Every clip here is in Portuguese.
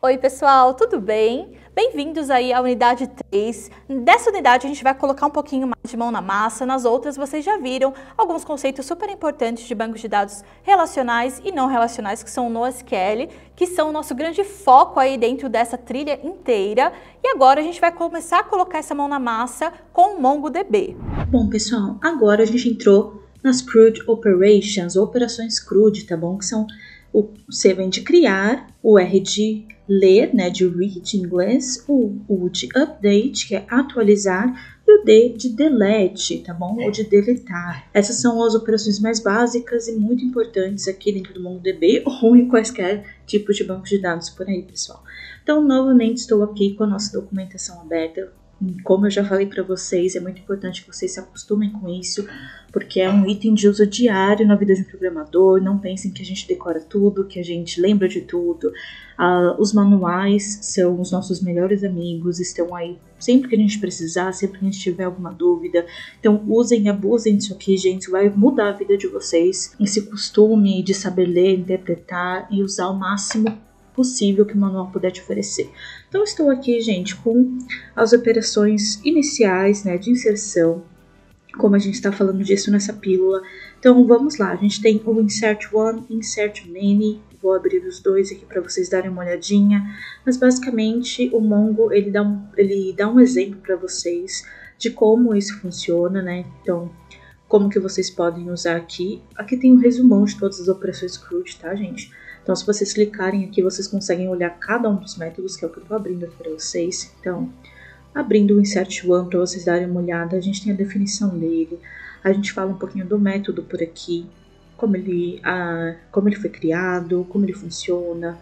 Oi pessoal, tudo bem? Bem-vindos aí à unidade 3. Dessa unidade a gente vai colocar um pouquinho mais de mão na massa, nas outras vocês já viram alguns conceitos super importantes de bancos de dados relacionais e não relacionais, que são o NoSQL, que são o nosso grande foco aí dentro dessa trilha inteira. E agora a gente vai começar a colocar essa mão na massa com o MongoDB. Bom pessoal, agora a gente entrou nas CRUD Operations, operações CRUD, tá bom? Que são o C vem de criar, o R de ler, né, de read em inglês, o U de update, que é atualizar, e o D de delete, tá bom? Ou de deletar. Essas são as operações mais básicas e muito importantes aqui dentro do MongoDB ou em quaisquer tipos de bancos de dados por aí, pessoal. Então, novamente, estou aqui com a nossa documentação aberta. Como eu já falei para vocês, é muito importante que vocês se acostumem com isso, porque é um item de uso diário na vida de um programador. Não pensem que a gente decora tudo, que a gente lembra de tudo. Os manuais são os nossos melhores amigos, estão aí sempre que a gente precisar, sempre que a gente tiver alguma dúvida. Então usem e abusem disso aqui, gente, vai mudar a vida de vocês. Esse costume de saber ler, interpretar e usar o máximo possível que o manual puder te oferecer. Então estou aqui, gente, com as operações iniciais, né, de inserção, como a gente está falando disso nessa pílula. Então vamos lá, a gente tem o Insert One, Insert Many. Vou abrir os dois aqui para vocês darem uma olhadinha, mas basicamente o Mongo ele dá um exemplo para vocês de como isso funciona, né? Então, como que vocês podem usar aqui. Aqui tem um resumão de todas as operações CRUD, tá, gente? Então, se vocês clicarem aqui, vocês conseguem olhar cada um dos métodos, que é o que eu estou abrindo aqui para vocês. Então, abrindo o Insert One para vocês darem uma olhada, a gente tem a definição dele, a gente fala um pouquinho do método por aqui, como ele foi criado, como ele funciona.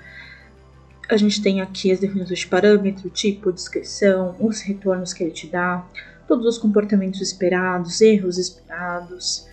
A gente tem aqui as definições de parâmetro, tipo, descrição, os retornos que ele te dá, todos os comportamentos esperados, erros esperados,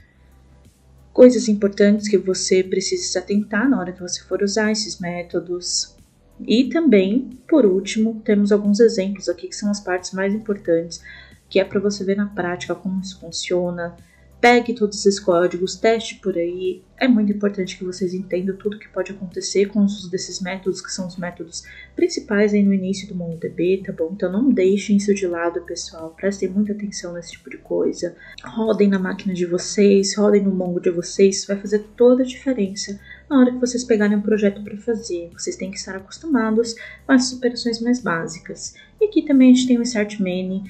coisas importantes que você precisa se atentar na hora que você for usar esses métodos. E também, por último, temos alguns exemplos aqui que são as partes mais importantes, que é para você ver na prática como isso funciona. Pegue todos esses códigos, teste por aí. É muito importante que vocês entendam tudo que pode acontecer com os uso desses métodos, que são os métodos principais aí no início do MongoDB, tá bom? Então não deixem isso de lado, pessoal. Prestem muita atenção nesse tipo de coisa. Rodem na máquina de vocês, rodem no Mongo de vocês. Isso vai fazer toda a diferença na hora que vocês pegarem um projeto para fazer. Vocês têm que estar acostumados com as operações mais básicas. E aqui também a gente tem o Insert Many,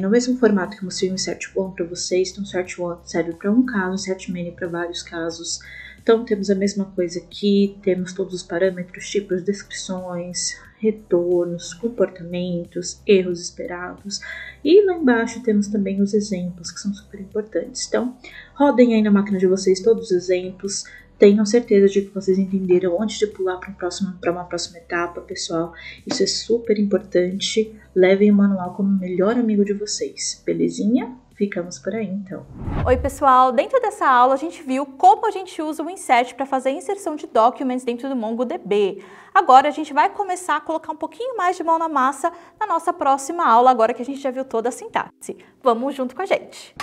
no mesmo formato que eu mostrei o Insert One para vocês. Então o Insert One serve para um caso, o Insert Many para vários casos. Então temos a mesma coisa aqui, temos todos os parâmetros, tipos, descrições, retornos, comportamentos, erros esperados. E lá embaixo temos também os exemplos, que são super importantes. Então rodem aí na máquina de vocês todos os exemplos. Tenham certeza de que vocês entenderam antes de pular para uma próxima etapa, pessoal. Isso é super importante. Levem o manual como o melhor amigo de vocês, belezinha? Ficamos por aí, então. Oi, pessoal! Dentro dessa aula, a gente viu como a gente usa o Insert para fazer a inserção de documents dentro do MongoDB. Agora, a gente vai começar a colocar um pouquinho mais de mão na massa na nossa próxima aula, agora que a gente já viu toda a sintaxe. Vamos junto com a gente!